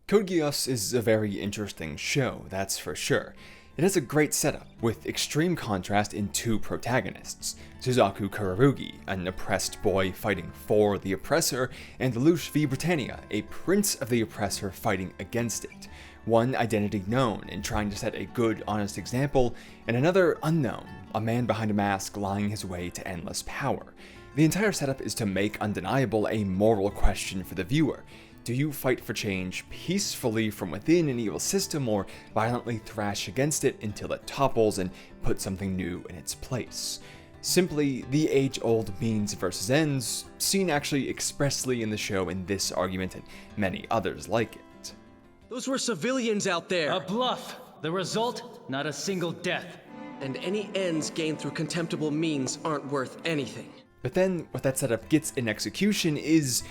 Code Geass is a very interesting show, that's for sure. It has a great setup, with extreme contrast in two protagonists, Suzaku Kurarugi, an oppressed boy fighting for the oppressor, and Lelouch v Britannia, a prince of the oppressor fighting against it. One identity known and trying to set a good, honest example, and another unknown, a man behind a mask lying his way to endless power. The entire setup is to make undeniable a moral question for the viewer. Do you fight for change peacefully from within an evil system, or violently thrash against it until it topples and put something new in its place? Simply, the age-old means versus ends, seen actually expressly in the show in this argument and many others like it. Those were civilians out there! A bluff! The result? Not a single death. And any ends gained through contemptible means aren't worth anything. But then, what that setup gets in execution is,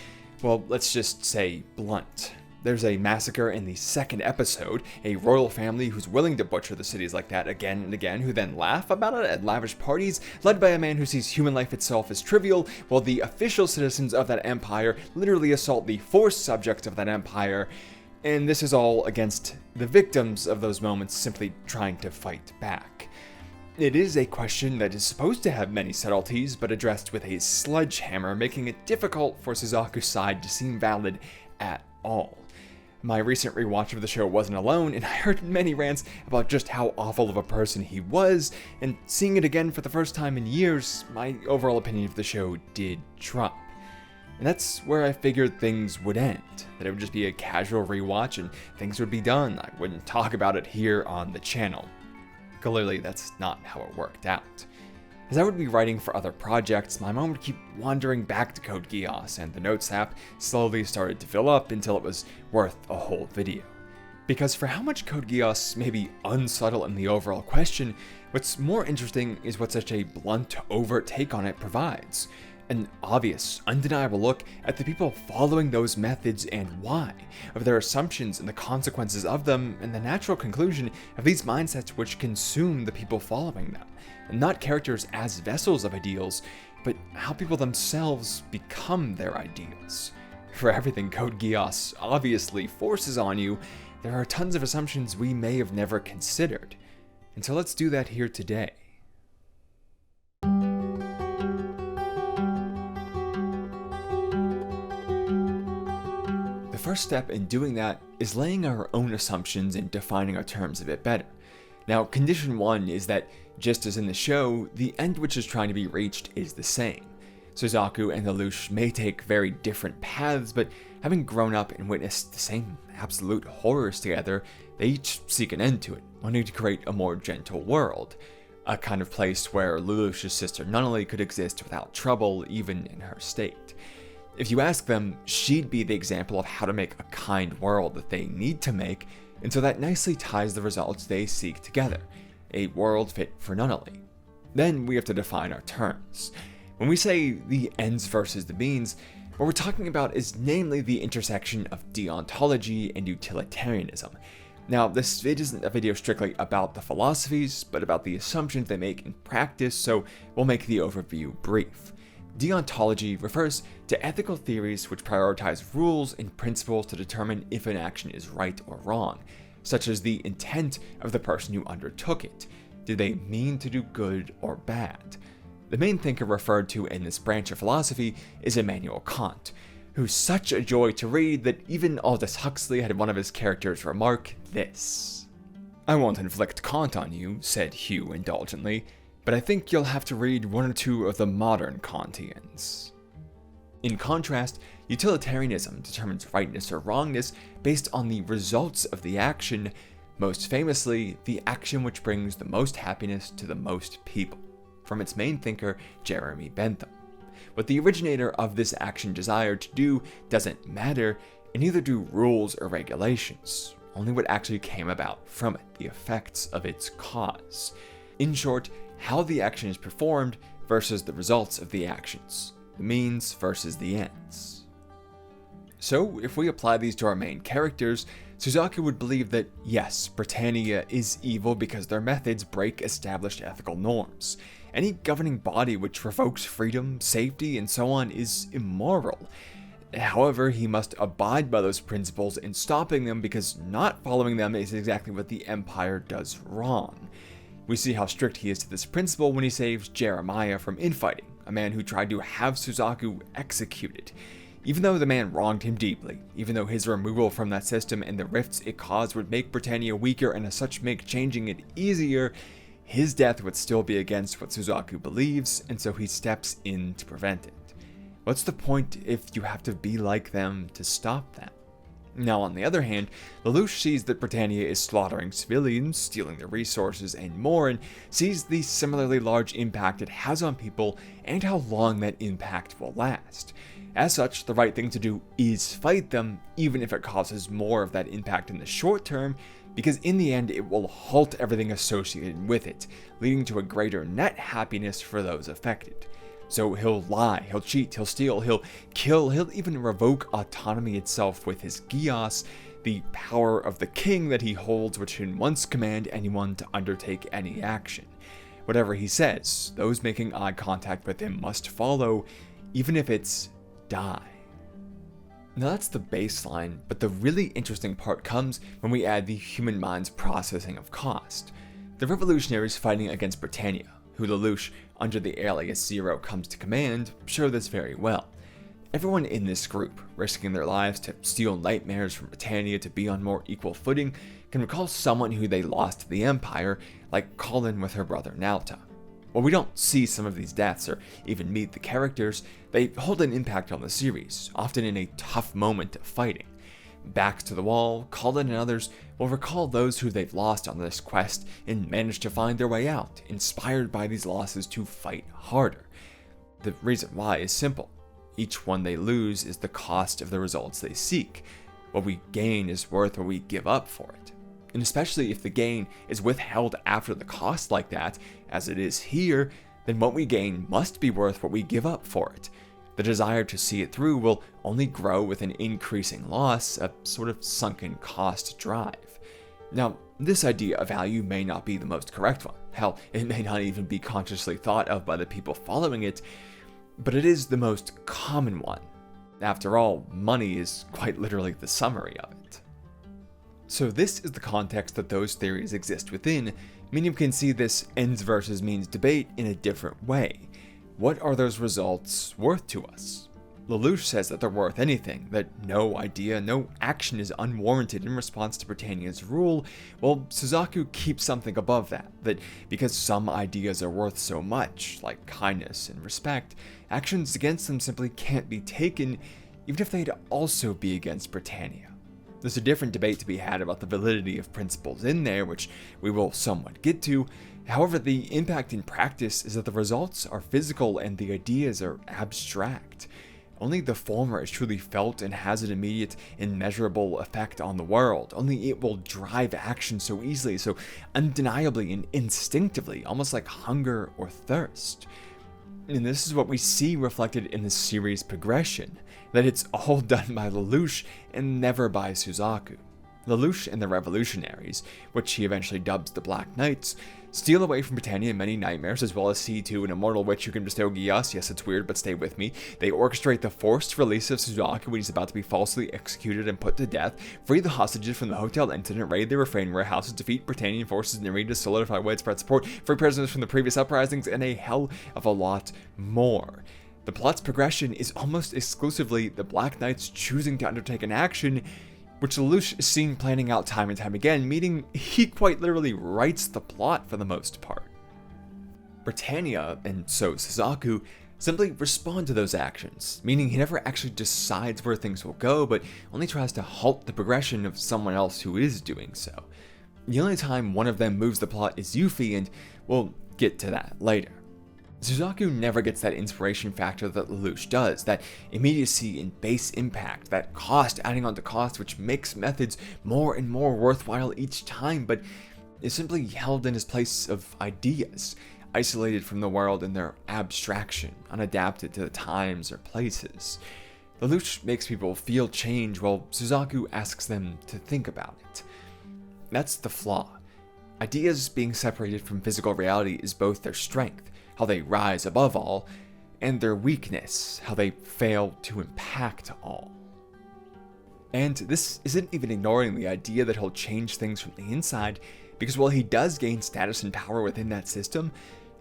well, let's just say blunt. There's a massacre in the second episode, a royal family who's willing to butcher the cities like that again and again, who then laugh about it at lavish parties, led by a man who sees human life itself as trivial, while the official citizens of that empire literally assault the forced subjects of that empire, and this is all against the victims of those moments simply trying to fight back. It is a question that is supposed to have many subtleties, but addressed with a sledgehammer, making it difficult for Suzaku's side to seem valid at all. My recent rewatch of the show wasn't alone, and I heard many rants about just how awful of a person he was, and seeing it again for the first time in years, my overall opinion of the show did drop. And that's where I figured things would end, that it would just be a casual rewatch and things would be done. I wouldn't talk about it here on the channel. Clearly, that's not how it worked out. As I would be writing for other projects, my mind would keep wandering back to Code Geass, and the notes app slowly started to fill up until it was worth a whole video. Because for how much Code Geass may be unsubtle in the overall question, what's more interesting is what such a blunt, overt take on it provides. An obvious, undeniable look at the people following those methods and why, of their assumptions and the consequences of them, and the natural conclusion of these mindsets which consume the people following them, and not characters as vessels of ideals, but how people themselves become their ideals. For everything Code Geass obviously forces on you, there are tons of assumptions we may have never considered. And so let's do that here today. The first step in doing that is laying our own assumptions and defining our terms a bit better. Now, condition one is that, just as in the show, the end which is trying to be reached is the same. Suzaku and Lelouch may take very different paths, but having grown up and witnessed the same absolute horrors together, they each seek an end to it, wanting to create a more gentle world. A kind of place where Lelouch's sister Nunnally could exist without trouble, even in her state. If you ask them, she'd be the example of how to make a kind world that they need to make, and so that nicely ties the results they seek together, a world fit for Nunnally. Then we have to define our terms. When we say the ends versus the means, what we're talking about is namely the intersection of deontology and utilitarianism. Now, this vid isn't a video strictly about the philosophies, but about the assumptions they make in practice, so we'll make the overview brief. Deontology refers to ethical theories which prioritize rules and principles to determine if an action is right or wrong, such as the intent of the person who undertook it. Did they mean to do good or bad? The main thinker referred to in this branch of philosophy is Immanuel Kant, who's such a joy to read that even Aldous Huxley had one of his characters remark this. "I won't inflict Kant on you," said Hugh indulgently, "but I think you'll have to read one or two of the modern Kantians." In contrast, utilitarianism determines rightness or wrongness based on the results of the action, most famously, the action which brings the most happiness to the most people, from its main thinker, Jeremy Bentham. What the originator of this action desired to do doesn't matter, and neither do rules or regulations, only what actually came about from it, the effects of its cause. In short, how the action is performed versus the results of the actions, the means versus the ends. So, if we apply these to our main characters, Suzaku would believe that, yes, Britannia is evil because their methods break established ethical norms. Any governing body which revokes freedom, safety, and so on is immoral. However, he must abide by those principles in stopping them, because not following them is exactly what the Empire does wrong. We see how strict he is to this principle when he saves Jeremiah from infighting, a man who tried to have Suzaku executed. Even though the man wronged him deeply, even though his removal from that system and the rifts it caused would make Britannia weaker and as such make changing it easier, his death would still be against what Suzaku believes, and so he steps in to prevent it. What's the point if you have to be like them to stop them? Now, on the other hand, Lelouch sees that Britannia is slaughtering civilians, stealing their resources, and more, and sees the similarly large impact it has on people and how long that impact will last. As such, the right thing to do is fight them, even if it causes more of that impact in the short term, because in the end it will halt everything associated with it, leading to a greater net happiness for those affected. So he'll lie, he'll cheat, he'll steal, he'll kill, he'll even revoke autonomy itself with his Geass, the power of the king that he holds, which can once command anyone to undertake any action. Whatever he says, those making eye contact with him must follow, even if it's die. Now that's the baseline, but the really interesting part comes when we add the human mind's processing of cost. The revolutionaries fighting against Britannia, who Lelouch, under the alias Zero, comes to command, show this very well. Everyone in this group, risking their lives to steal nightmares from Britannia to be on more equal footing, can recall someone who they lost to the Empire, like Kallen with her brother Nalta. While we don't see some of these deaths or even meet the characters, they hold an impact on the series, often in a tough moment of fighting. Backs to the wall, Kallen and others will recall those who they've lost on this quest and manage to find their way out, inspired by these losses to fight harder. The reason why is simple. Each one they lose is the cost of the results they seek. What we gain is worth what we give up for it. And especially if the gain is withheld after the cost like that, as it is here, then what we gain must be worth what we give up for it. The desire to see it through will only grow with an increasing loss, a sort of sunken cost drive. Now, this idea of value may not be the most correct one. Hell, it may not even be consciously thought of by the people following it, but it is the most common one. After all, money is quite literally the summary of it. So this is the context that those theories exist within, meaning we can see this ends versus means debate in a different way. What are those results worth to us? Lelouch says that they're worth anything, that no idea, no action is unwarranted in response to Britannia's rule, while Suzaku keeps something above that, that because some ideas are worth so much, like kindness and respect, actions against them simply can't be taken, even if they'd also be against Britannia. There's a different debate to be had about the validity of principles in there, which we will somewhat get to. However, the impact in practice is that the results are physical and the ideas are abstract. Only the former is truly felt and has an immediate, immeasurable effect on the world. Only it will drive action so easily, so undeniably and instinctively, almost like hunger or thirst. And this is what we see reflected in the series progression, that it's all done by Lelouch and never by Suzaku. Lelouch and the revolutionaries, which he eventually dubs the Black Knights, steal away from Britannia many nightmares, as well as see to an immortal witch who can bestow Geass. Yes, it's weird, but stay with me. They orchestrate the forced release of Suzaku when he's about to be falsely executed and put to death, free the hostages from the hotel incident, raid the refrain warehouses, defeat Britannian forces in the arena to solidify widespread support, free prisoners from the previous uprisings, and a hell of a lot more. The plot's progression is almost exclusively the Black Knights choosing to undertake an action, which Lelouch is seen planning out time and time again, meaning he quite literally writes the plot for the most part. Britannia, and so Suzaku, simply respond to those actions, meaning he never actually decides where things will go, but only tries to halt the progression of someone else who is doing so. The only time one of them moves the plot is Euphy, and we'll get to that later. Suzaku never gets that inspiration factor that Lelouch does, that immediacy and base impact, that cost adding on to cost, which makes methods more and more worthwhile each time, but is simply held in his place of ideas, isolated from the world in their abstraction, unadapted to the times or places. Lelouch makes people feel change, while Suzaku asks them to think about it. That's the flaw. Ideas being separated from physical reality is both their strength, how they rise above all, and their weakness, how they fail to impact all. And this isn't even ignoring the idea that he'll change things from the inside, because while he does gain status and power within that system,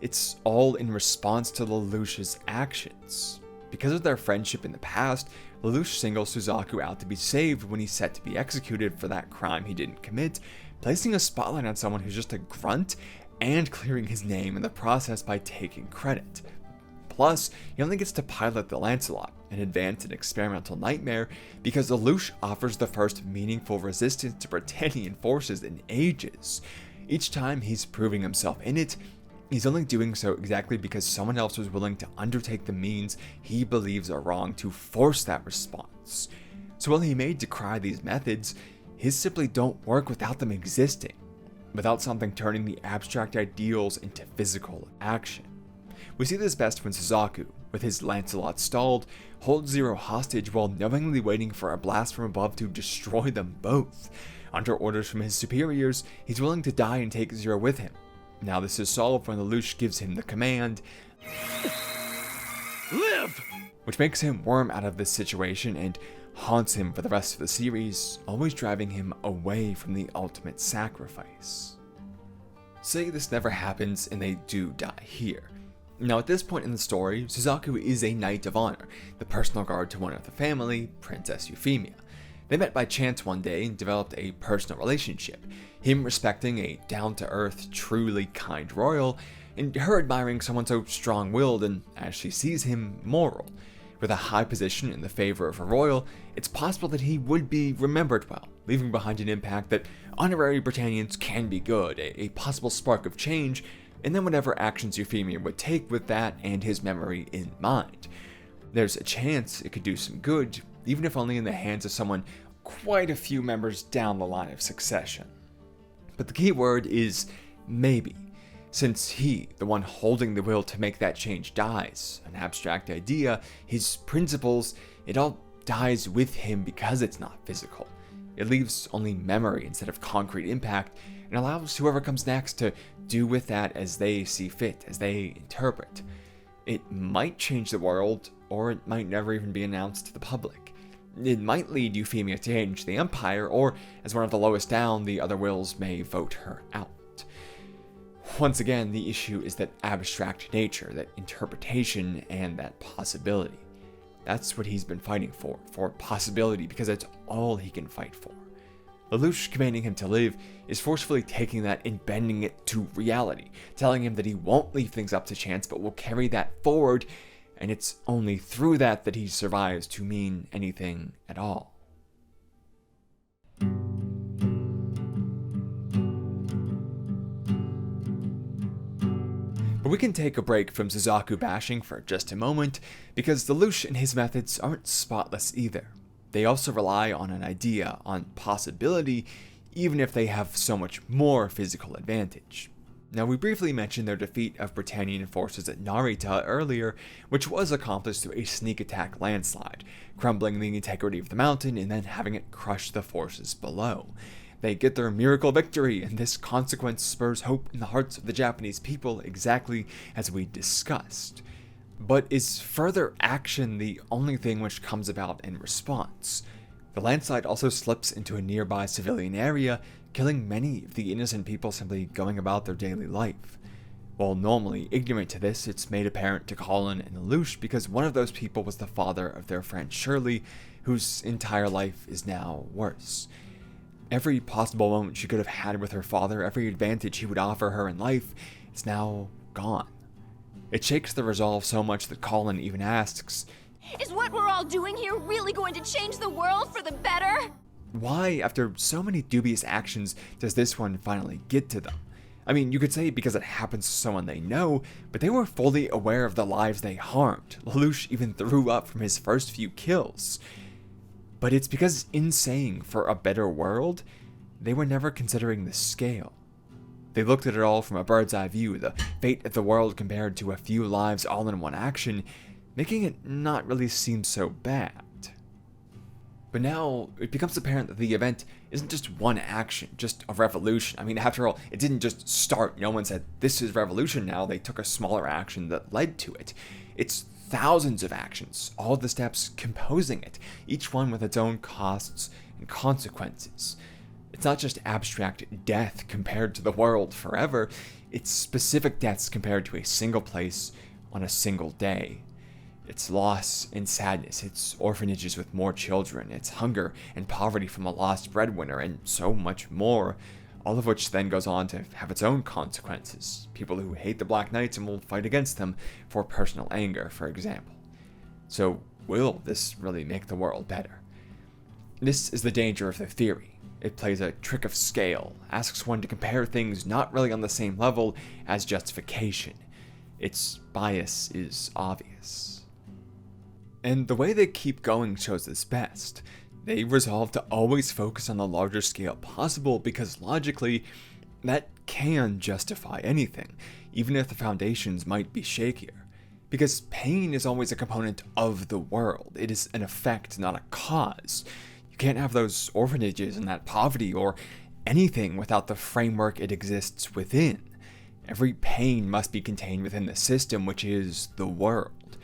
it's all in response to Lelouch's actions. Because of their friendship in the past, Lelouch singles Suzaku out to be saved when he's set to be executed for that crime he didn't commit, placing a spotlight on someone who's just a grunt and clearing his name in the process by taking credit. Plus, he only gets to pilot the Lancelot, an advanced and experimental nightmare, because Lelouch offers the first meaningful resistance to Britannian forces in ages. Each time he's proving himself in it, he's only doing so exactly because someone else was willing to undertake the means he believes are wrong to force that response. So while he may decry these methods, his simply don't work without them existing, without something turning the abstract ideals into physical action. We see this best when Suzaku, with his Lancelot stalled, holds Zero hostage while knowingly waiting for a blast from above to destroy them both. Under orders from his superiors, he's willing to die and take Zero with him. Now this is solved when Lelouch gives him the command, Live! Which makes him worm out of this situation and haunts him for the rest of the series, always driving him away from the ultimate sacrifice. Say this never happens and they do die here. Now at this point in the story, Suzaku is a knight of honor, the personal guard to one of the family, Princess Euphemia. They met by chance one day and developed a personal relationship, him respecting a down-to-earth, truly kind royal, and her admiring someone so strong-willed and, as she sees him, moral. With a high position in the favor of a royal, it's possible that he would be remembered well, leaving behind an impact that honorary Britannians can be good, a possible spark of change, and then whatever actions Euphemia would take with that and his memory in mind. There's a chance it could do some good, even if only in the hands of someone quite a few members down the line of succession. But the key word is maybe, since he, the one holding the will to make that change, dies, an abstract idea, his principles, it all dies with him because it's not physical. It leaves only memory instead of concrete impact, and allows whoever comes next to do with that as they see fit, as they interpret. It might change the world, or it might never even be announced to the public. It might lead Euphemia to change the empire, or as one of the lowest down, the other wills may vote her out. Once again, the issue is that abstract nature, that interpretation, and that possibility. That's what he's been fighting for possibility, because it's all he can fight for. Lelouch commanding him to live is forcefully taking that and bending it to reality, telling him that he won't leave things up to chance but will carry that forward, and it's only through that that he survives to mean anything at all. But we can take a break from Suzaku bashing for just a moment, because Lelouch and his methods aren't spotless either. They also rely on an idea, on possibility, even if they have so much more physical advantage. Now, we briefly mentioned their defeat of Britannian forces at Narita earlier, which was accomplished through a sneak attack landslide, crumbling the integrity of the mountain and then having it crush the forces below. They get their miracle victory, and this consequence spurs hope in the hearts of the Japanese people, exactly as we discussed. But is further action the only thing which comes about in response? The landslide also slips into a nearby civilian area, killing many of the innocent people simply going about their daily life. While normally ignorant to this, it's made apparent to Kallen and Lelouch because one of those people was the father of their friend Shirley, whose entire life is now worse. Every possible moment she could have had with her father, every advantage he would offer her in life, is now gone. It shakes the resolve so much that Kallen even asks, "Is what we're all doing here really going to change the world for the better?" Why, after so many dubious actions, does this one finally get to them? I mean, you could say because it happens to someone they know, but they were fully aware of the lives they harmed. Lelouch even threw up from his first few kills. But it's because in saying for a better world, they were never considering the scale. They looked at it all from a bird's eye view, the fate of the world compared to a few lives all in one action, making it not really seem so bad. But now, it becomes apparent that the event isn't just one action, just a revolution. I mean, after all, it didn't just start. No one said, this is revolution now. They took a smaller action that led to it. It's thousands of actions, all the steps composing it, each one with its own costs and consequences. It's not just abstract death compared to the world forever, it's specific deaths compared to a single place on a single day. It's loss and sadness, it's orphanages with more children, it's hunger and poverty from a lost breadwinner, and so much more, all of which then goes on to have its own consequences. People who hate the Black Knights and will fight against them for personal anger, for example. So, will this really make the world better? This is the danger of the theory. It plays a trick of scale, asks one to compare things not really on the same level as justification. Its bias is obvious. And the way they keep going shows this best. They resolve to always focus on the larger scale possible because logically, that can justify anything, even if the foundations might be shakier. Because pain is always a component of the world. It is an effect, not a cause. You can't have those orphanages and that poverty or anything without the framework it exists within. Every pain must be contained within the system, which is the world.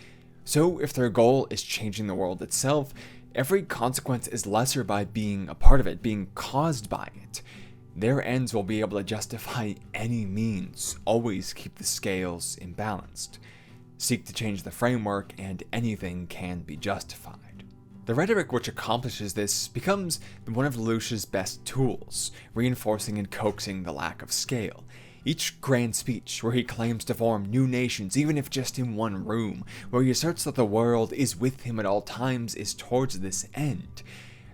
So if their goal is changing the world itself, every consequence is lesser by being a part of it, being caused by it. Their ends will be able to justify any means, always keep the scales imbalanced. Seek to change the framework and anything can be justified. The rhetoric which accomplishes this becomes one of Lelouch's best tools, reinforcing and coaxing the lack of scale. Each grand speech where he claims to form new nations, even if just in one room, where he asserts that the world is with him at all times, is towards this end.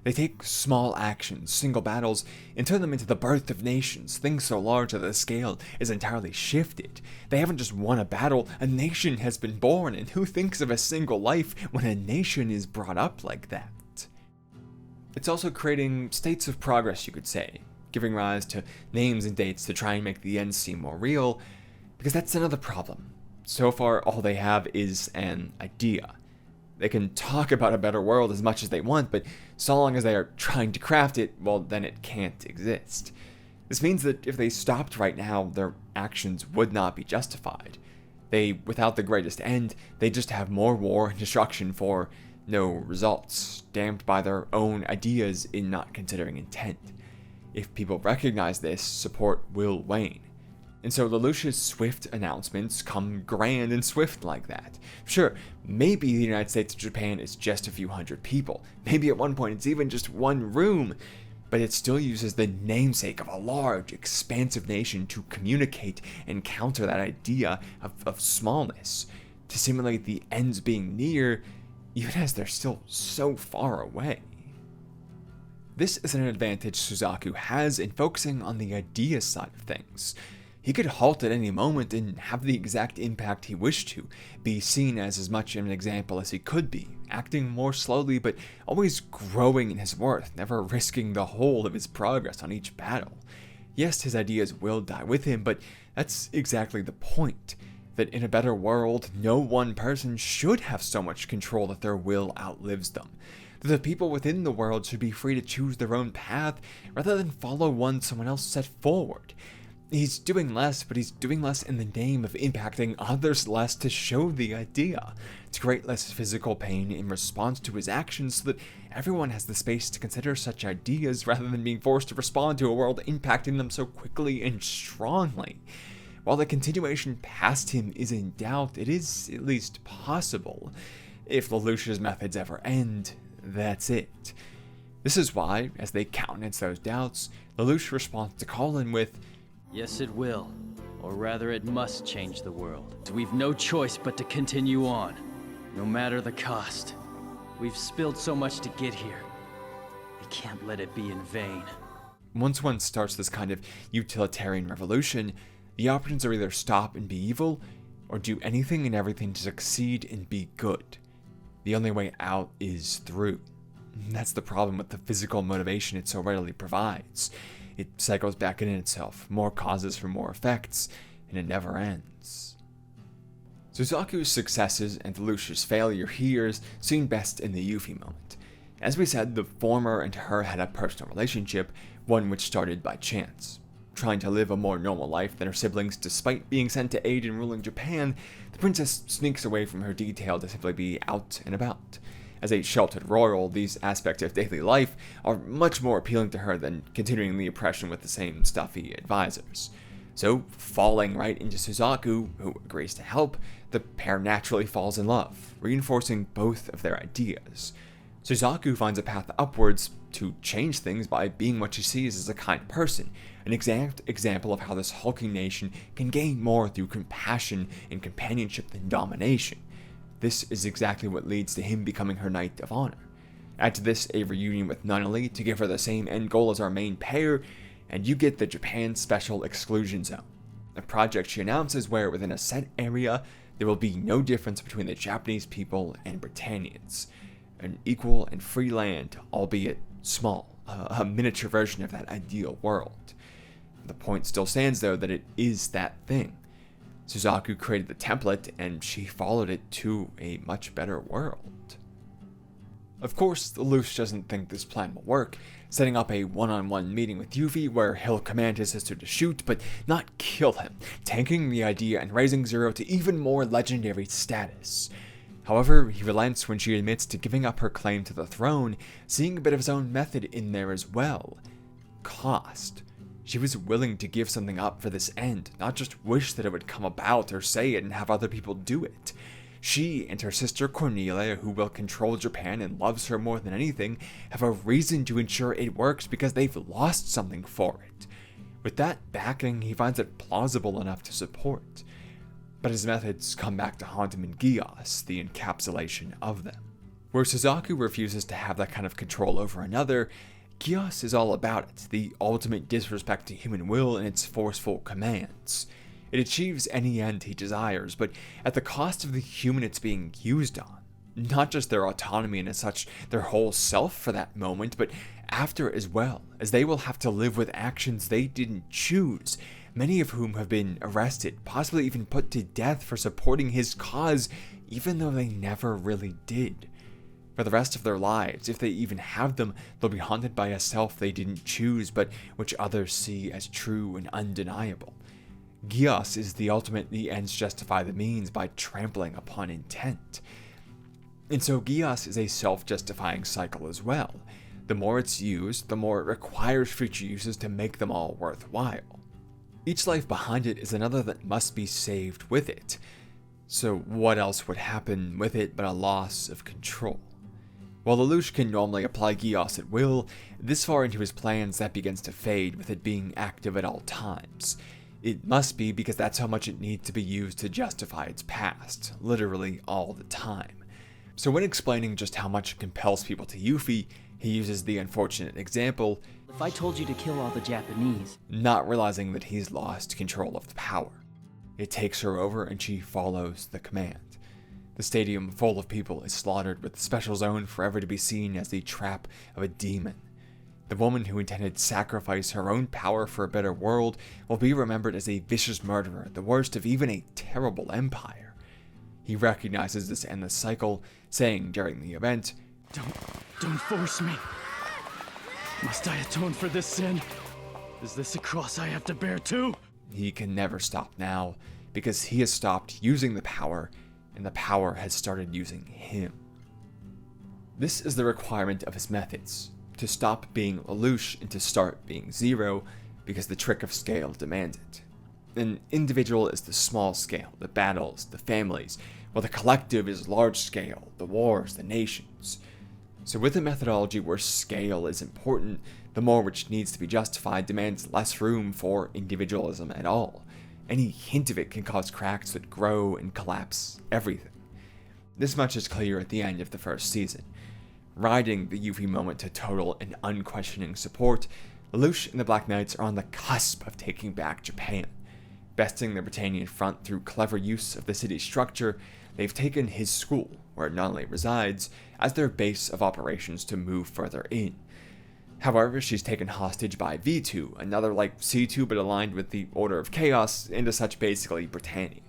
They take small actions, single battles, and turn them into the birth of nations, things so large that the scale is entirely shifted. They haven't just won a battle, a nation has been born, and who thinks of a single life when a nation is brought up like that? It's also creating states of progress, you could say, giving rise to names and dates to try and make the ends seem more real, because that's another problem. So far, all they have is an idea. They can talk about a better world as much as they want, but so long as they are trying to craft it, well, then it can't exist. This means that if they stopped right now, their actions would not be justified. Without the greatest end, they just have more war and destruction for no results, damned by their own ideas in not considering intent. If people recognize this, support will wane. And so Lelouch's swift announcements come grand and swift like that. Sure, maybe the United States of Japan is just a few hundred people. Maybe at one point it's even just one room. But it still uses the namesake of a large, expansive nation to communicate and counter that idea of smallness, to simulate the ends being near, even as they're still so far away. This is an advantage Suzaku has in focusing on the idea side of things. He could halt at any moment and have the exact impact he wished to, be seen as much of an example as he could be, acting more slowly but always growing in his worth, never risking the whole of his progress on each battle. Yes, his ideas will die with him, but that's exactly the point. That in a better world, no one person should have so much control that their will outlives them. That the people within the world should be free to choose their own path rather than follow one someone else set forward. He's doing less, but he's doing less in the name of impacting others less to show the idea, to create less physical pain in response to his actions so that everyone has the space to consider such ideas rather than being forced to respond to a world impacting them so quickly and strongly. While the continuation past him is in doubt, it is at least possible. If Lelouch's methods ever end, that's it. This is why, as they countenance those doubts, Lelouch responds to Kallen with, Yes, it will. Or rather, it must change the world. We've no choice but to continue on, no matter the cost. We've spilled so much to get here. We can't let it be in vain. Once one starts this kind of utilitarian revolution, the options are either stop and be evil, or do anything and everything to succeed and be good. The only way out is through. That's the problem with the physical motivation it so readily provides. It cycles back in itself, more causes for more effects, and it never ends. Suzaku's successes and Lelouch's failure here is seen best in the Euphy moment. As we said, the former and her had a personal relationship, one which started by chance. trying to live a more normal life than her siblings despite being sent to aid in ruling Japan, the princess sneaks away from her detail to simply be out and about. As a sheltered royal, these aspects of daily life are much more appealing to her than continuing the oppression with the same stuffy advisors. So, falling right into Suzaku, who agrees to help, the pair naturally falls in love, reinforcing both of their ideas. Suzaku finds a path upwards to change things by being what she sees as a kind person, an exact example of how this hulking nation can gain more through compassion and companionship than domination. This is exactly what leads to him becoming her Knight of Honor. Add to this a reunion with Nunnally to give her the same end goal as our main pair, and you get the Japan Special Exclusion Zone, a project she announces where within a set area there will be no difference between the Japanese people and Britannians. An equal and free land, albeit small, a miniature version of that ideal world. The point still stands though that it is that thing. Suzaku created the template and she followed it to a much better world. Of course, Lelouch doesn't think this plan will work, setting up a one-on-one meeting with Euphy where he'll command his sister to shoot but not kill him, tanking the idea and raising Zero to even more legendary status. However, he relents when she admits to giving up her claim to the throne, seeing a bit of his own method in there as well. Cost. She was willing to give something up for this end, not just wish that it would come about or say it and have other people do it. She and her sister Cornelia, who will control Japan and loves her more than anything, have a reason to ensure it works because they've lost something for it. With that backing, he finds it plausible enough to support. But his methods come back to haunt him in Geass, the encapsulation of them. Where Suzaku refuses to have that kind of control over another, Geass is all about it, the ultimate disrespect to human will and its forceful commands. It achieves any end he desires, but at the cost of the human it's being used on. Not just their autonomy and as such their whole self for that moment, but after as well, as they will have to live with actions they didn't choose, many of whom have been arrested, possibly even put to death for supporting his cause, even though they never really did. For the rest of their lives, if they even have them, they'll be haunted by a self they didn't choose, but which others see as true and undeniable. Geass is the ultimate the ends justify the means by trampling upon intent. And so Geass is a self-justifying cycle as well. The more it's used, the more it requires future uses to make them all worthwhile. Each life behind it is another that must be saved with it. So what else would happen with it but a loss of control? While Lelouch can normally apply Geass at will, this far into his plans that begins to fade with it being active at all times. It must be because that's how much it needs to be used to justify its past, literally all the time. So when explaining just how much it compels people to Euphy, he uses the unfortunate example, if I told you to kill all the Japanese, not realizing that he's lost control of the power. It takes her over and she follows the command. The stadium full of people is slaughtered with the special zone forever to be seen as the trap of a demon. The woman who intended to sacrifice her own power for a better world will be remembered as a vicious murderer, the worst of even a terrible empire. He recognizes this endless cycle, saying during the event, Don't force me. Must I atone for this sin? Is this a cross I have to bear too? He can never stop now, because he has stopped using the power, and the power has started using him. This is the requirement of his methods, to stop being Lelouch and to start being Zero, because the trick of scale demands it. An individual is the small scale, the battles, the families, while the collective is large scale, the wars, the nations. So with a methodology where scale is important, the more which needs to be justified demands less room for individualism at all. Any hint of it can cause cracks that grow and collapse everything. This much is clear at the end of the first season. Riding the Euphy moment to total and unquestioning support, Lelouch and the Black Knights are on the cusp of taking back Japan. Besting the Britannian front through clever use of the city's structure, they've taken his school, where Nunnally resides, as their base of operations to move further in. However, she's taken hostage by V2, another like C2 but aligned with the Order of Chaos, and as such basically Britannia.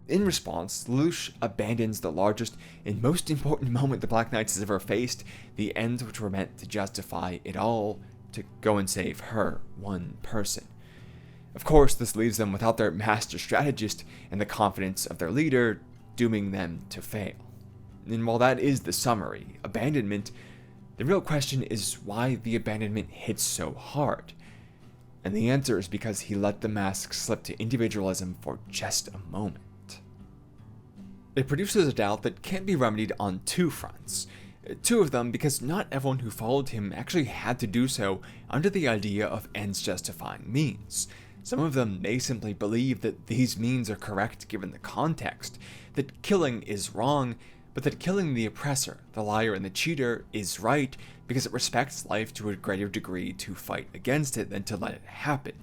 In response, Lelouch abandons the largest and most important moment the Black Knights has ever faced, the ends which were meant to justify it all, to go and save her, one person. Of course, this leaves them without their master strategist and the confidence of their leader, dooming them to fail. And while that is the summary, abandonment, the real question is why the abandonment hits so hard. And the answer is because he let the mask slip to individualism for just a moment. It produces a doubt that can't be remedied on two fronts. Two of them because not everyone who followed him actually had to do so under the idea of ends justifying means. Some of them may simply believe that these means are correct given the context, that killing is wrong, but that killing the oppressor, the liar, and the cheater is right because it respects life to a greater degree to fight against it than to let it happen.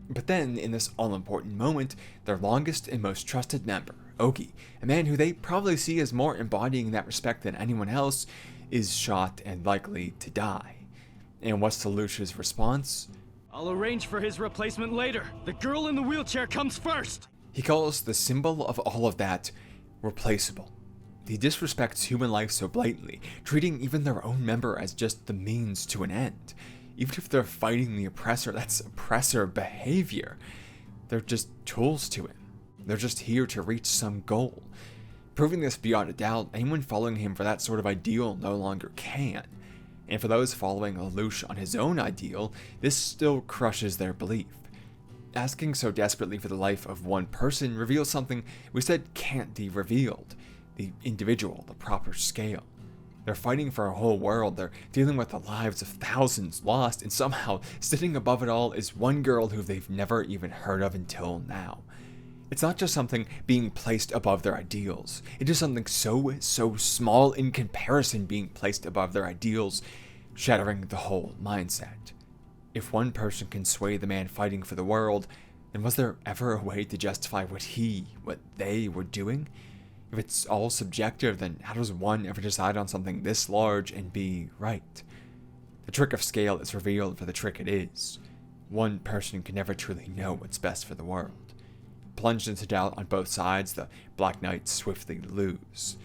But then, in this all-important moment, their longest and most trusted member, Ogi, a man who they probably see as more embodying that respect than anyone else, is shot and likely to die. And what's Lelouch's response? I'll arrange for his replacement later. The girl in the wheelchair comes first. He calls the symbol of all of that replaceable. He disrespects human life so blatantly, treating even their own member as just the means to an end. Even if they're fighting the oppressor, that's oppressor behavior. They're just tools to him. They're just here to reach some goal. Proving this beyond a doubt, anyone following him for that sort of ideal no longer can. And for those following Lelouch on his own ideal, this still crushes their belief. Asking so desperately for the life of one person reveals something we said can't be revealed. The individual, the proper scale. They're fighting for a whole world, they're dealing with the lives of thousands lost, and somehow, sitting above it all is one girl who they've never even heard of until now. It's not just something being placed above their ideals, it is something so small in comparison being placed above their ideals, shattering the whole mindset. If one person can sway the man fighting for the world, then was there ever a way to justify what they were doing? If it's all subjective, then how does one ever decide on something this large and be right? The trick of scale is revealed for the trick it is. One person can never truly know what's best for the world. Plunged into doubt on both sides, the Black Knights swiftly lose.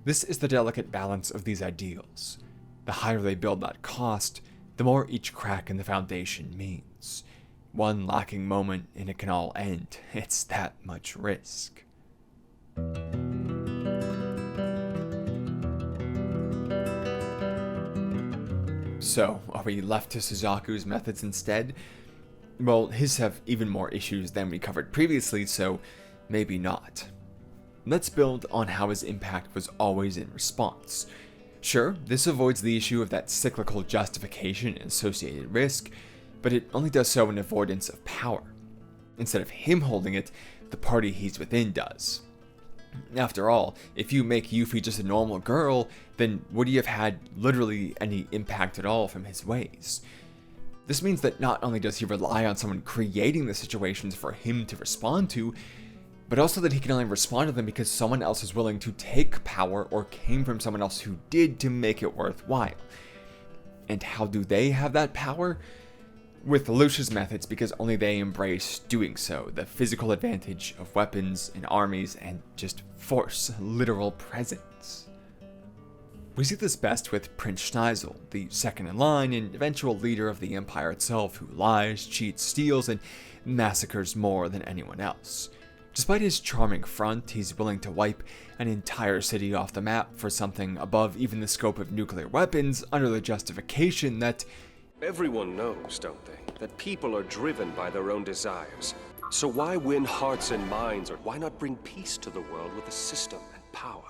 This is the delicate balance of these ideals. The higher they build that cost, the more each crack in the foundation means. One lacking moment and it can all end. It's that much risk. So, are we left to Suzaku's methods instead? Well, his have even more issues than we covered previously, so maybe not. Let's build on how his impact was always in response. Sure, this avoids the issue of that cyclical justification and associated risk, but it only does so in avoidance of power. Instead of him holding it, the party he's within does. After all, if you make Euphy just a normal girl, then would he have had literally any impact at all from his ways? This means that not only does he rely on someone creating the situations for him to respond to, but also that he can only respond to them because someone else is willing to take power or came from someone else who did to make it worthwhile. And how do they have that power? With Lelouch's methods, because only they embrace doing so, the physical advantage of weapons and armies and just force, literal presence. We see this best with Prince Schneisel, the second in line and eventual leader of the empire itself, who lies, cheats, steals, and massacres more than anyone else. Despite his charming front, he's willing to wipe an entire city off the map for something above even the scope of nuclear weapons under the justification that everyone knows, don't they, that people are driven by their own desires. So why win hearts and minds, or why not bring peace to the world with a system and power?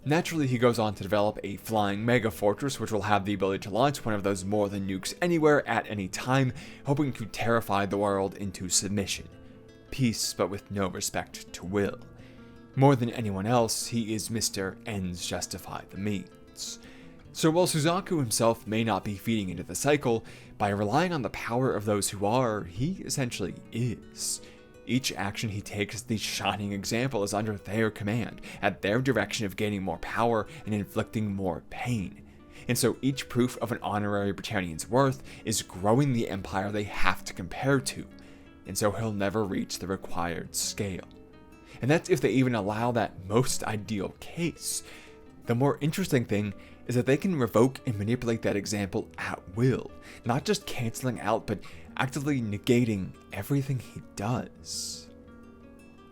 Naturally, he goes on to develop a flying mega fortress which will have the ability to launch one of those more than nukes anywhere at any time, hoping to terrify the world into submission. Peace, but with no respect to will. More than anyone else, he is Mr. Ends Justify the Means. So while Suzaku himself may not be feeding into the cycle, by relying on the power of those who are, he essentially is. Each action he takes as the shining example is under their command, at their direction of gaining more power and inflicting more pain. And so each proof of an honorary Britannian's worth is growing the empire they have to compare to, and so he'll never reach the required scale. And that's if they even allow that most ideal case. The more interesting thing is that they can revoke and manipulate that example at will, not just canceling out, but actively negating everything he does.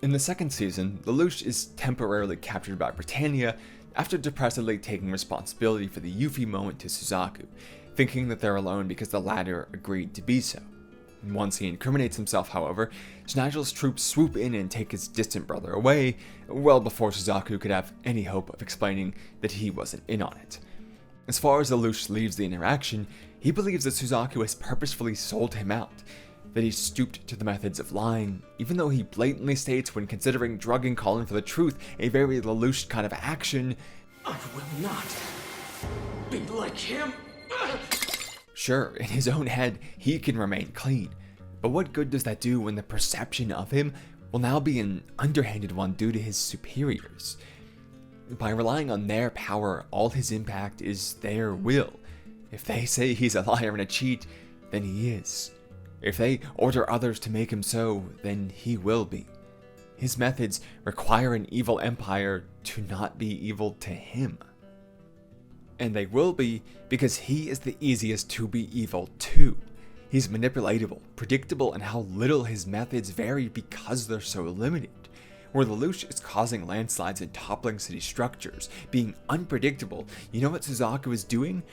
In the second season, Lelouch is temporarily captured by Britannia after depressedly taking responsibility for the Euphy moment to Suzaku, thinking that they're alone because the latter agreed to be so. Once he incriminates himself, however, Schnigel's troops swoop in and take his distant brother away, well before Suzaku could have any hope of explaining that he wasn't in on it. As far as Lelouch leaves the interaction, he believes that Suzaku has purposefully sold him out, that he stooped to the methods of lying, even though he blatantly states when considering drugging Kallen for the truth a very Lelouch kind of action, I will not be like him. Sure, in his own head, he can remain clean, but what good does that do when the perception of him will now be an underhanded one due to his superiors? By relying on their power, all his impact is their will. If they say he's a liar and a cheat, then he is. If they order others to make him so, then he will be. His methods require an evil empire to not be evil to him. And they will be because he is the easiest to be evil to. He's manipulatable, predictable, and how little his methods vary because they're so limited. Where Lelouch is causing landslides and toppling city structures, being unpredictable, you know what Suzaku is doing?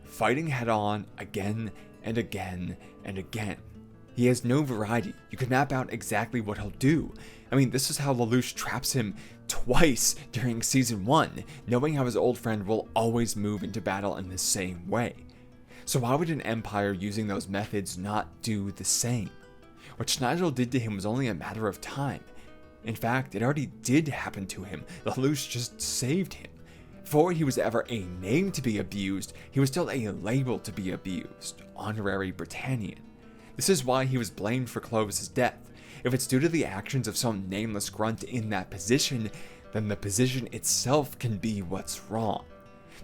Fighting head-on again and again and again. He has no variety. You can map out exactly what he'll do. I mean, this is how Lelouch traps him twice during season 1, knowing how his old friend will always move into battle in the same way. So why would an empire using those methods not do the same? What Schneider did to him was only a matter of time. In fact, it already did happen to him. Lelouch just saved him. Before he was ever a name to be abused, he was still a label to be abused, honorary Britannian. This is why he was blamed for Clovis's death. If it's due to the actions of some nameless grunt in that position, then the position itself can be what's wrong.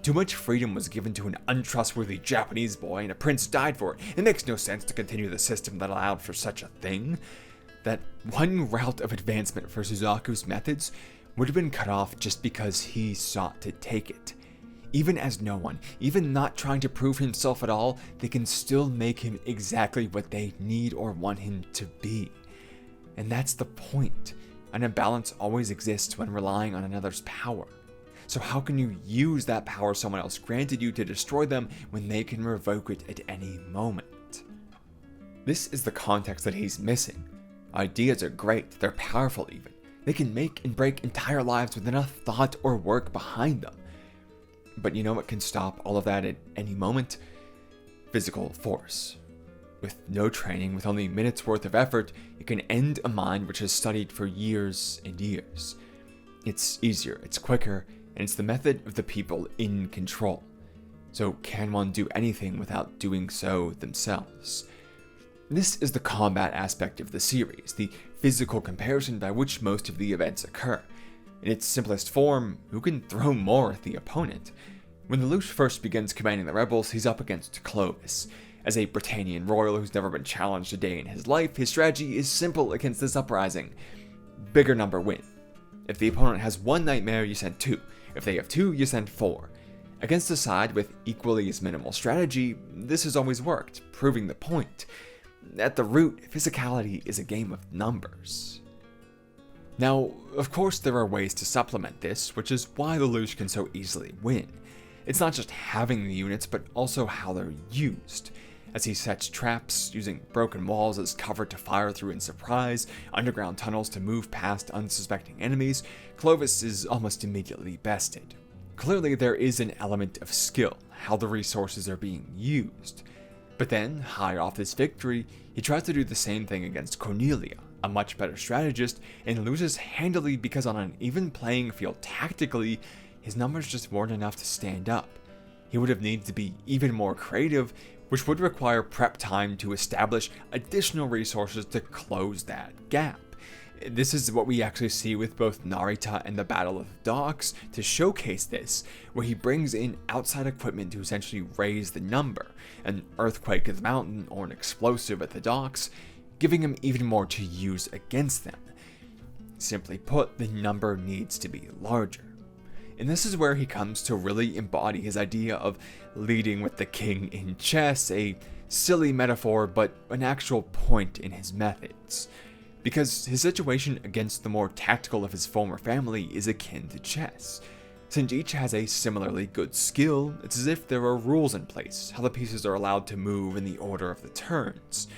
Too much freedom was given to an untrustworthy Japanese boy, and a prince died for it. It makes no sense to continue the system that allowed for such a thing. That one route of advancement for Suzaku's methods would have been cut off just because he sought to take it. Even as no one, even not trying to prove himself at all, they can still make him exactly what they need or want him to be. And that's the point. An imbalance always exists when relying on another's power. So how can you use that power someone else granted you to destroy them when they can revoke it at any moment? This is the context that he's missing. Ideas are great, they're powerful even. They can make and break entire lives with enough thought or work behind them. But you know what can stop all of that at any moment? Physical force. With no training, with only minutes worth of effort, you can end a mind which has studied for years and years. It's easier, it's quicker, and it's the method of the people in control. So can one do anything without doing so themselves? This is the combat aspect of the series, the physical comparison by which most of the events occur. In its simplest form, who can throw more at the opponent? When Lelouch first begins commanding the rebels, he's up against Clovis. As a Britannian royal who's never been challenged a day in his life, his strategy is simple against this uprising. Bigger number win. If the opponent has 1 nightmare, you send 2. If they have 2, you send 4. Against a side with equally as minimal strategy, this has always worked, proving the point. At the root, physicality is a game of numbers. Now, of course there are ways to supplement this, which is why Lelouch can so easily win. It's not just having the units, but also how they're used. As he sets traps, using broken walls as cover to fire through in surprise, underground tunnels to move past unsuspecting enemies, Clovis is almost immediately bested. Clearly there is an element of skill, how the resources are being used. But then, high off this victory, he tries to do the same thing against Cornelia, a much better strategist, and loses handily because on an even playing field tactically, his numbers just weren't enough to stand up. He would have needed to be even more creative, which would require prep time to establish additional resources to close that gap. This is what we actually see with both Narita and the Battle of the Docks to showcase this, where he brings in outside equipment to essentially raise the number, an earthquake at the mountain or an explosive at the docks, giving him even more to use against them. Simply put, the number needs to be larger. And this is where he comes to really embody his idea of leading with the king in chess, a silly metaphor but an actual point in his methods. Because his situation against the more tactical of his former family is akin to chess. Since each has a similarly good skill, it's as if there are rules in place, how the pieces are allowed to move in the order of the turns.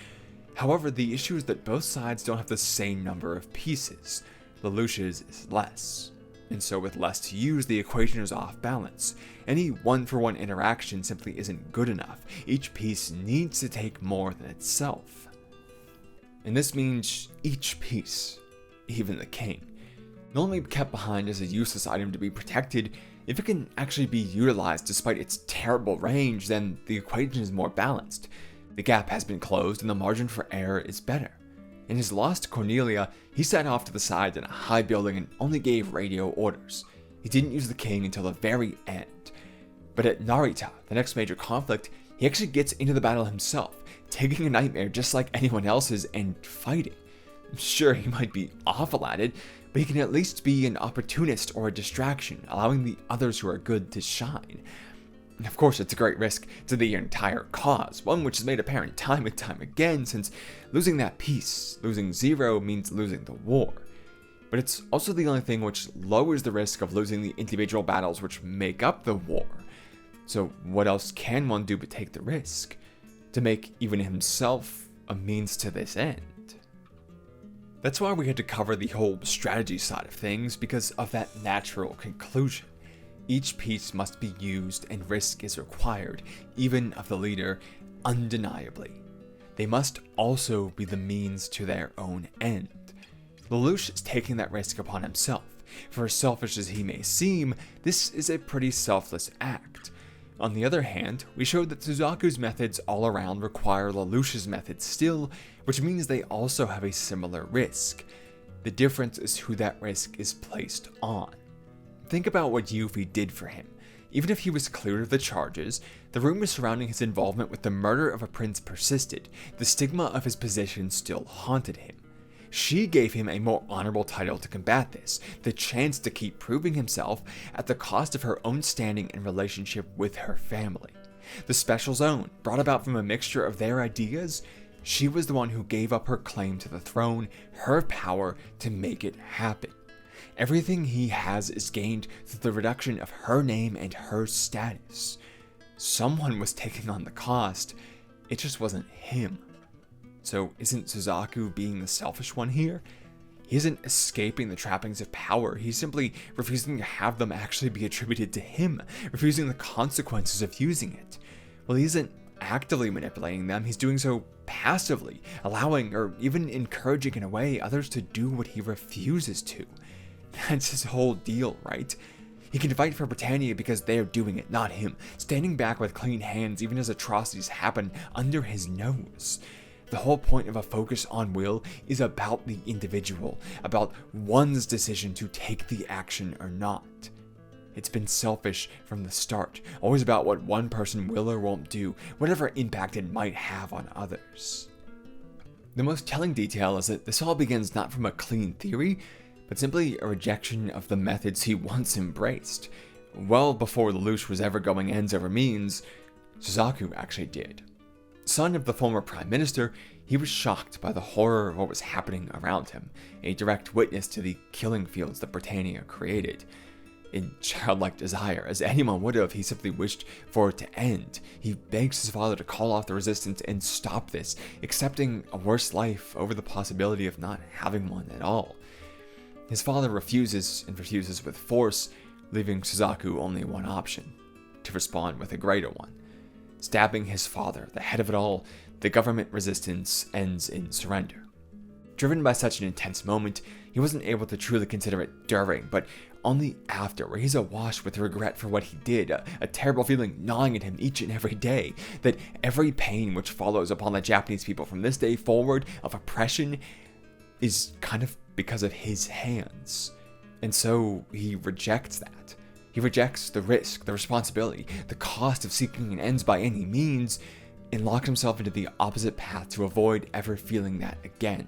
However, the issue is that both sides don't have the same number of pieces. Lelouch's is less. And so with less to use, the equation is off balance. Any one-for-one interaction simply isn't good enough. Each piece needs to take more than itself. And this means each piece, even the king, not only kept behind as a useless item to be protected, if it can actually be utilized despite its terrible range, then the equation is more balanced. The gap has been closed and the margin for error is better. In his loss to Cornelia, he sat off to the side in a high building and only gave radio orders. He didn't use the king until the very end. But at Narita, the next major conflict, he actually gets into the battle himself, taking a nightmare just like anyone else's and fighting. Sure, he might be awful at it, but he can at least be an opportunist or a distraction, allowing the others who are good to shine. And of course, it's a great risk to the entire cause, one which is made apparent time and time again, since losing that piece, losing zero, means losing the war. But it's also the only thing which lowers the risk of losing the individual battles which make up the war. So what else can one do but take the risk? To make even himself a means to this end. That's why we had to cover the whole strategy side of things, because of that natural conclusion. Each piece must be used and risk is required, even of the leader, undeniably. They must also be the means to their own end. Lelouch is taking that risk upon himself. For as selfish as he may seem, this is a pretty selfless act. On the other hand, we showed that Suzaku's methods all around require Lelouch's methods still, which means they also have a similar risk. The difference is who that risk is placed on. Think about what Euphy did for him. Even if he was cleared of the charges, the rumors surrounding his involvement with the murder of a prince persisted. The stigma of his position still haunted him. She gave him a more honorable title to combat this, the chance to keep proving himself at the cost of her own standing and relationship with her family. The special zone, brought about from a mixture of their ideas, she was the one who gave up her claim to the throne, her power to make it happen. Everything he has is gained through the reduction of her name and her status. Someone was taking on the cost, it just wasn't him. So isn't Suzaku being the selfish one here? He isn't escaping the trappings of power, he's simply refusing to have them actually be attributed to him, refusing the consequences of using it. Well, he isn't actively manipulating them, he's doing so passively, allowing or even encouraging in a way others to do what he refuses to. That's his whole deal, right? He can fight for Britannia because they are doing it, not him, standing back with clean hands even as atrocities happen under his nose. The whole point of a focus on will is about the individual, about one's decision to take the action or not. It's been selfish from the start, always about what one person will or won't do, whatever impact it might have on others. The most telling detail is that this all begins not from a clean theory, but simply a rejection of the methods he once embraced. Well before Lelouch was ever going ends over means, Suzaku actually did. Son of the former prime minister, he was shocked by the horror of what was happening around him, a direct witness to the killing fields that Britannia created. In childlike desire, as anyone would have, he simply wished for it to end. He begs his father to call off the resistance and stop this, accepting a worse life over the possibility of not having one at all. His father refuses, and refuses with force, leaving Suzaku only one option: to respond with a greater one. Stabbing his father, the head of it all, the government resistance ends in surrender. Driven by such an intense moment, he wasn't able to truly consider it during, but only after, where he's awash with regret for what he did, a terrible feeling gnawing at him each and every day, that every pain which follows upon the Japanese people from this day forward of oppression is kind of because of his hands. And so he rejects that. He rejects the risk, the responsibility, the cost of seeking an ends by any means, and locks himself into the opposite path to avoid ever feeling that again.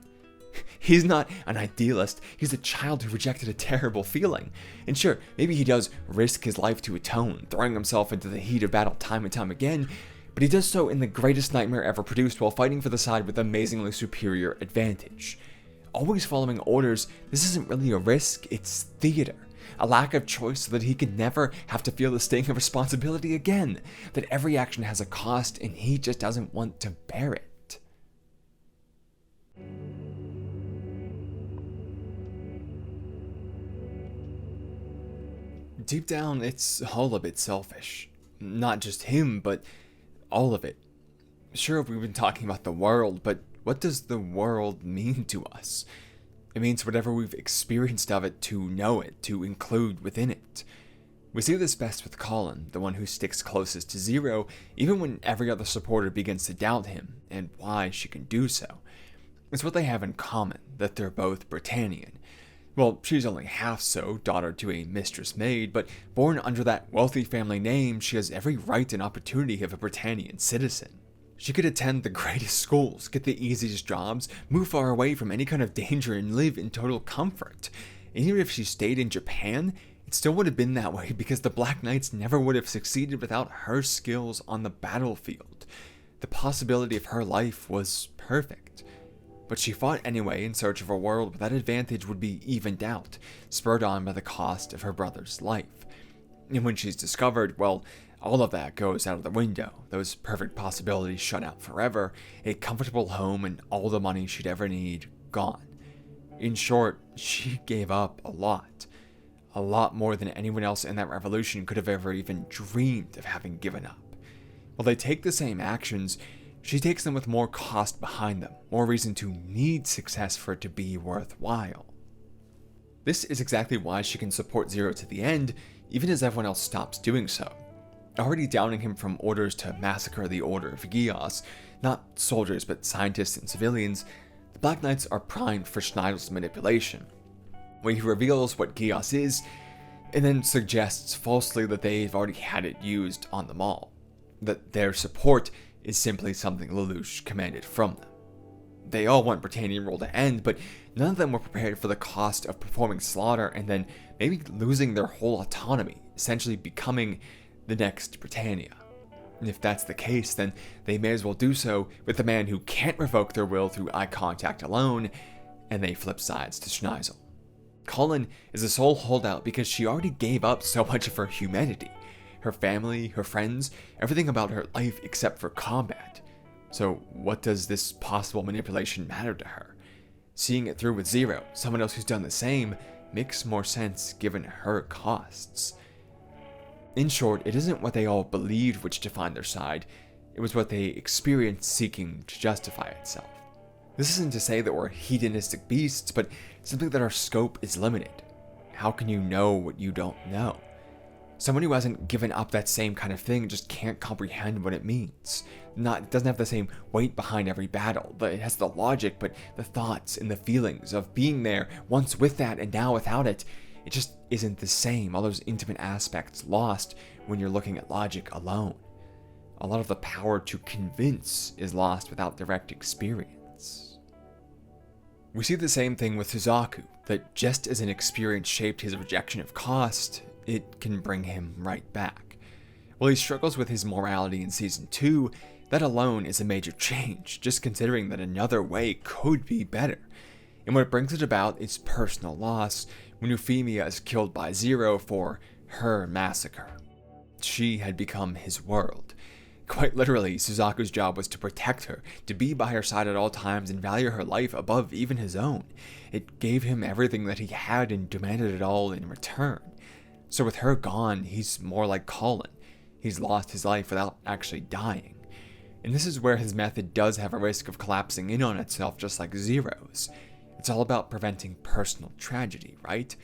He's not an idealist, he's a child who rejected a terrible feeling. And sure, maybe he does risk his life to atone, throwing himself into the heat of battle time and time again, but he does so in the greatest nightmare ever produced while fighting for the side with amazingly superior advantage. Always following orders, this isn't really a risk, it's theater. A lack of choice so that he can never have to feel the sting of responsibility again, that every action has a cost and he just doesn't want to bear it. Deep down, it's all a bit selfish. Not just him, but all of it. Sure, we've been talking about the world, but what does the world mean to us? It means whatever we've experienced of it, to know it, to include within it. We see this best with Kallen, the one who sticks closest to Zero, even when every other supporter begins to doubt him, and why she can do so. It's what they have in common, that they're both Britannian. Well, she's only half so, daughter to a mistress maid, but born under that wealthy family name, she has every right and opportunity of a Britannian citizen. She could attend the greatest schools, get the easiest jobs, move far away from any kind of danger, and live in total comfort. And even if she stayed in Japan, it still would have been that way because the Black Knights never would have succeeded without her skills on the battlefield. The possibility of her life was perfect. But she fought anyway in search of a world where that advantage would be evened out, spurred on by the cost of her brother's life. And when she's discovered, well, all of that goes out of the window, those perfect possibilities shut out forever, a comfortable home and all the money she'd ever need gone. In short, she gave up a lot more than anyone else in that revolution could have ever even dreamed of having given up. While they take the same actions, she takes them with more cost behind them, more reason to need success for it to be worthwhile. This is exactly why she can support Zero to the end, even as everyone else stops doing so. Already downing him from orders to massacre the Order of Geass, not soldiers but scientists and civilians, the Black Knights are primed for Schneidel's manipulation, where he reveals what Geass is, and then suggests falsely that they've already had it used on them all, that their support is simply something Lelouch commanded from them. They all want Britannian rule to end, but none of them were prepared for the cost of performing slaughter and then maybe losing their whole autonomy, essentially becoming the next Britannia. And if that's the case, then they may as well do so with the man who can't revoke their will through eye contact alone, and they flip sides to Schneisel. Kallen is the sole holdout because she already gave up so much of her humanity. Her family, her friends, everything about her life except for combat. So what does this possible manipulation matter to her? Seeing it through with Zero, someone else who's done the same, makes more sense given her costs. In short, it isn't what they all believed which defined their side, it was what they experienced seeking to justify itself. This isn't to say that we're hedonistic beasts, but simply that our scope is limited. How can you know what you don't know? Someone who hasn't given up that same kind of thing just can't comprehend what it means. It doesn't have the same weight behind every battle. It has the logic, but the thoughts and the feelings of being there once with that and now without it, it just isn't the same. All those intimate aspects lost when you're looking at logic alone. A lot of the power to convince is lost without direct experience. We see the same thing with Suzaku, that just as an experience shaped his rejection of cost, it can bring him right back. While he struggles with his morality in Season 2, that alone is a major change, just considering that another way could be better. And what brings it about is personal loss, when Euphemia is killed by Zero for her massacre. She had become his world. Quite literally, Suzaku's job was to protect her, to be by her side at all times and value her life above even his own. It gave him everything that he had and demanded it all in return. So with her gone, he's more like Kallen. He's lost his life without actually dying. And this is where his method does have a risk of collapsing in on itself just like Zero's. It's all about preventing personal tragedy, right?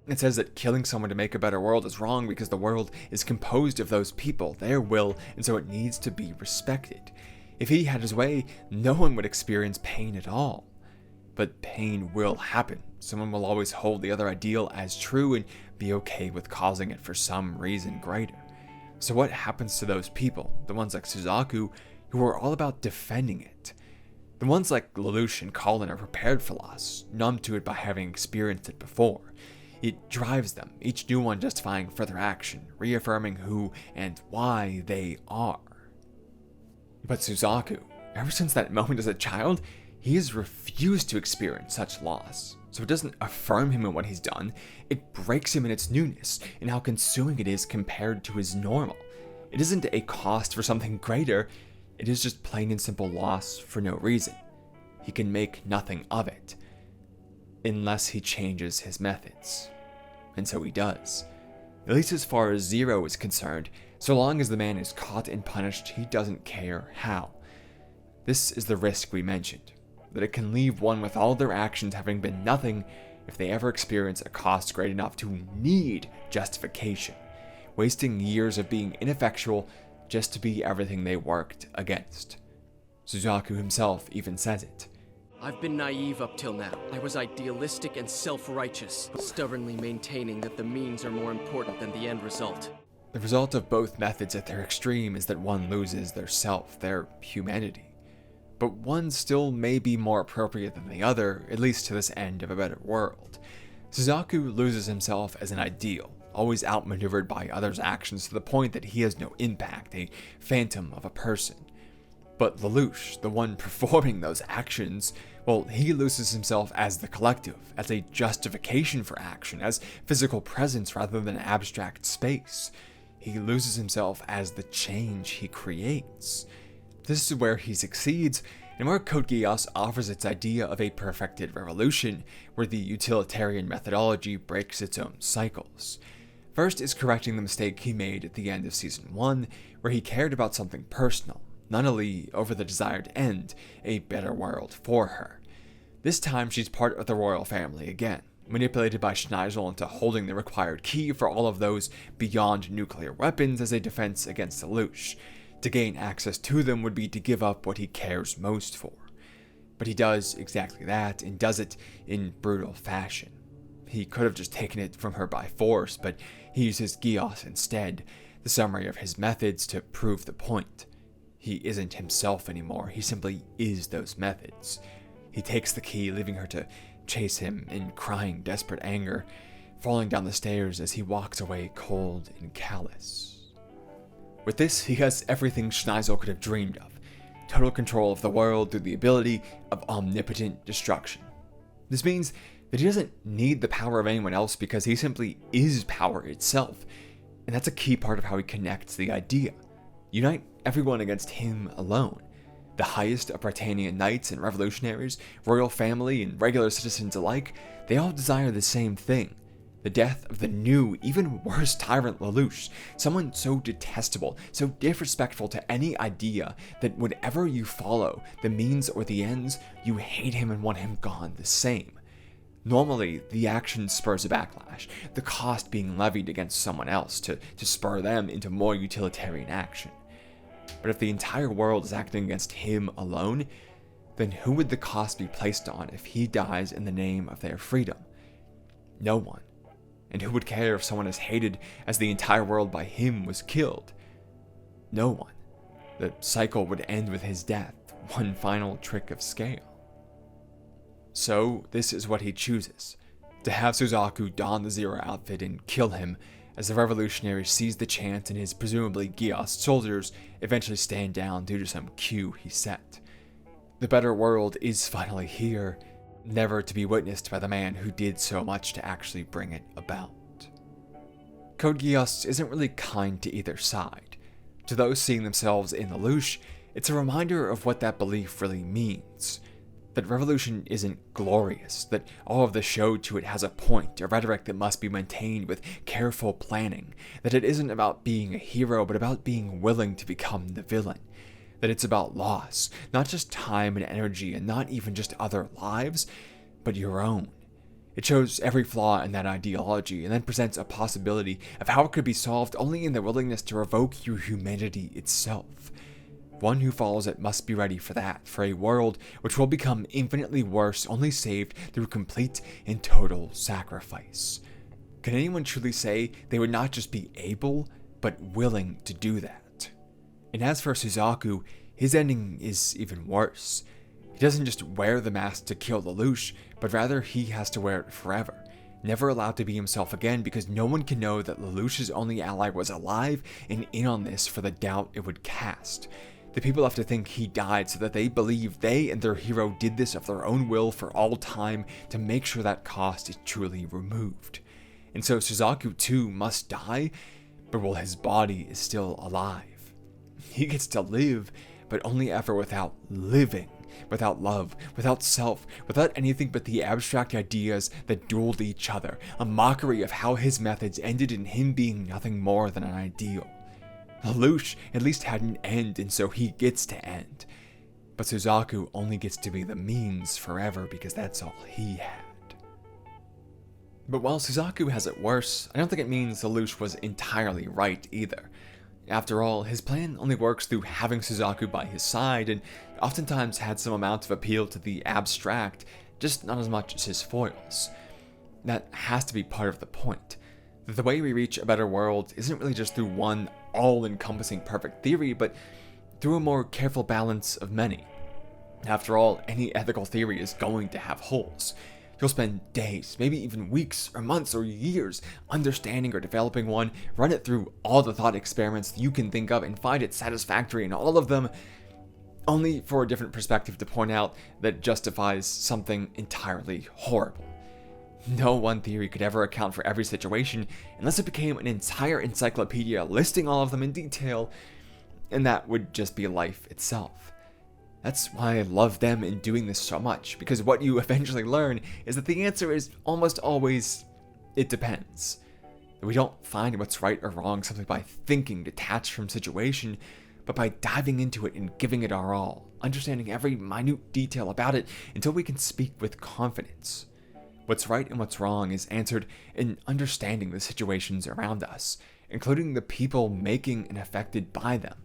It says that killing someone to make a better world is wrong because the world is composed of those people, their will, and so it needs to be respected. If he had his way, no one would experience pain at all. But pain will happen. Someone will always hold the other ideal as true and be okay with causing it for some reason greater. So what happens to those people, the ones like Suzaku, who are all about defending it? The ones like Lelouch and Kallen are prepared for loss, numb to it by having experienced it before. It drives them, each new one justifying further action, reaffirming who and why they are. But Suzaku, ever since that moment as a child, he has refused to experience such loss. So it doesn't affirm him in what he's done, it breaks him in its newness, and how consuming it is compared to his normal. It isn't a cost for something greater, it is just plain and simple loss for no reason. He can make nothing of it, unless he changes his methods. And so he does. At least as far as Zero is concerned, so long as the man is caught and punished, he doesn't care how. This is the risk we mentioned, that it can leave one with all their actions having been nothing if they ever experience a cost great enough to need justification, wasting years of being ineffectual just to be everything they worked against. Suzaku himself even says it. I've been naive up till now. I was idealistic and self-righteous, stubbornly maintaining that the means are more important than the end result. The result of both methods at their extreme is that one loses their self, their humanity. But one still may be more appropriate than the other, at least to this end of a better world. Suzaku loses himself as an ideal, always outmaneuvered by others' actions to the point that he has no impact, a phantom of a person. But Lelouch, the one performing those actions, well, he loses himself as the collective, as a justification for action, as physical presence rather than abstract space. He loses himself as the change he creates. This is where he succeeds, and where Code Geass offers its idea of a perfected revolution, where the utilitarian methodology breaks its own cycles. First is correcting the mistake he made at the end of Season 1, where he cared about something personal, Nunnally over the desired end, a better world for her. This time she's part of the royal family again, manipulated by Schneisel into holding the required key for all of those beyond nuclear weapons as a defense against Lelouch. To gain access to them would be to give up what he cares most for. But he does exactly that, and does it in brutal fashion. He could have just taken it from her by force, but he uses Geass instead, the summary of his methods, to prove the point. He isn't himself anymore, he simply is those methods. He takes the key, leaving her to chase him in crying desperate anger, falling down the stairs as he walks away cold and callous. With this, he has everything Schneisel could have dreamed of. Total control of the world through the ability of omnipotent destruction. This means that he doesn't need the power of anyone else because he simply is power itself. And that's a key part of how he connects the idea. Unite everyone against him alone. The highest of Britannia knights and revolutionaries, royal family and regular citizens alike, they all desire the same thing. The death of the new, even worse tyrant Lelouch, someone so detestable, so disrespectful to any idea that whatever you follow, the means or the ends, you hate him and want him gone the same. Normally, the action spurs a backlash, the cost being levied against someone else to spur them into more utilitarian action. But if the entire world is acting against him alone, then who would the cost be placed on if he dies in the name of their freedom? No one. And who would care if someone as hated as the entire world by him was killed? No one. The cycle would end with his death, one final trick of scale. So, this is what he chooses. To have Suzaku don the Zero outfit and kill him, as the revolutionary sees the chance and his presumably Geass soldiers eventually stand down due to some cue he set. The better world is finally here, never to be witnessed by the man who did so much to actually bring it about. Code Geass isn't really kind to either side. To those seeing themselves in Lelouch, it's a reminder of what that belief really means. That revolution isn't glorious, that all of the show to it has a point, a rhetoric that must be maintained with careful planning, that it isn't about being a hero, but about being willing to become the villain, that it's about loss, not just time and energy, and not even just other lives, but your own. It shows every flaw in that ideology, and then presents a possibility of how it could be solved only in the willingness to revoke your humanity itself. One who follows it must be ready for that, for a world which will become infinitely worse only saved through complete and total sacrifice. Can anyone truly say they would not just be able, but willing to do that? And as for Suzaku, his ending is even worse. He doesn't just wear the mask to kill Lelouch, but rather he has to wear it forever, never allowed to be himself again, because no one can know that Lelouch's only ally was alive and in on this for the doubt it would cast. The people have to think he died so that they believe they and their hero did this of their own will for all time to make sure that cost is truly removed. And so Suzaku too must die, but while his body is still alive. He gets to live, but only ever without living, without love, without self, without anything but the abstract ideas that dueled each other, a mockery of how his methods ended in him being nothing more than an ideal. Lelouch at least had an end, and so he gets to end. But Suzaku only gets to be the means forever because that's all he had. But while Suzaku has it worse, I don't think it means Lelouch was entirely right either. After all, his plan only works through having Suzaku by his side, and oftentimes had some amount of appeal to the abstract, just not as much as his foils. That has to be part of the point. The way we reach a better world isn't really just through one all-encompassing perfect theory, but through a more careful balance of many. After all, any ethical theory is going to have holes. You'll spend days, maybe even weeks or months or years understanding or developing one, run it through all the thought experiments you can think of and find it satisfactory in all of them, only for a different perspective to point out that it justifies something entirely horrible. No one theory could ever account for every situation unless it became an entire encyclopedia listing all of them in detail, and that would just be life itself. That's why I love them in doing this so much, because what you eventually learn is that the answer is almost always, it depends. We don't find what's right or wrong simply by thinking detached from situation, but by diving into it and giving it our all, understanding every minute detail about it until we can speak with confidence. What's right and what's wrong is answered in understanding the situations around us, including the people making and affected by them.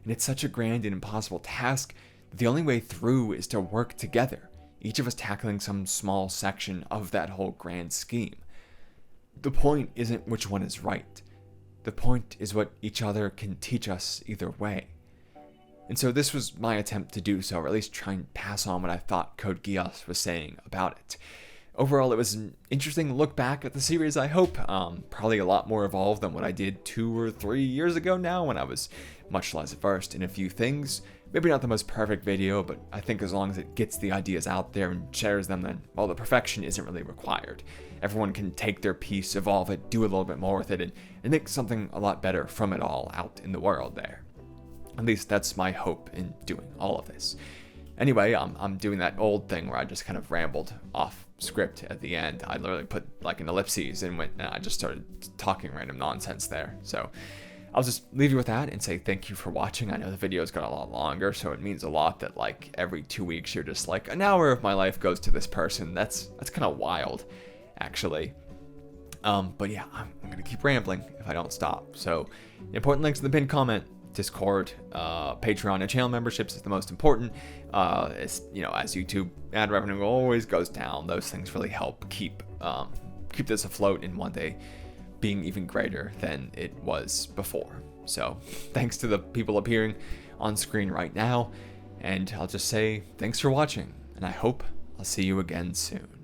And it's such a grand and impossible task that the only way through is to work together, each of us tackling some small section of that whole grand scheme. The point isn't which one is right. The point is what each other can teach us either way. And so this was my attempt to do so, or at least try and pass on what I thought Code Geass was saying about it. Overall, it was an interesting look back at the series, I hope. Probably a lot more evolved than what I did 2 or 3 years ago now, when I was much less versed in a few things. Maybe not the most perfect video, but I think as long as it gets the ideas out there and shares them, then, well, the perfection isn't really required. Everyone can take their piece, evolve it, do a little bit more with it, and make something a lot better from it all out in the world there. At least that's my hope in doing all of this. Anyway, I'm doing that old thing where I just kind of rambled off script at the end. I literally put like an ellipses and I just started talking random nonsense there. So I'll just leave you with that and say thank you for watching. I know the video's got a lot longer, so it means a lot that like every 2 weeks you're just like, an hour of my life goes to this person. That's kind of wild, actually. But yeah, I'm gonna keep rambling if I don't stop. So important links in the pinned comment. Discord, Patreon, and channel memberships is the most important. As YouTube ad revenue always goes down, those things really help keep this afloat and one day being even greater than it was before. So thanks to the people appearing on screen right now, and I'll just say thanks for watching, and I hope I'll see you again soon.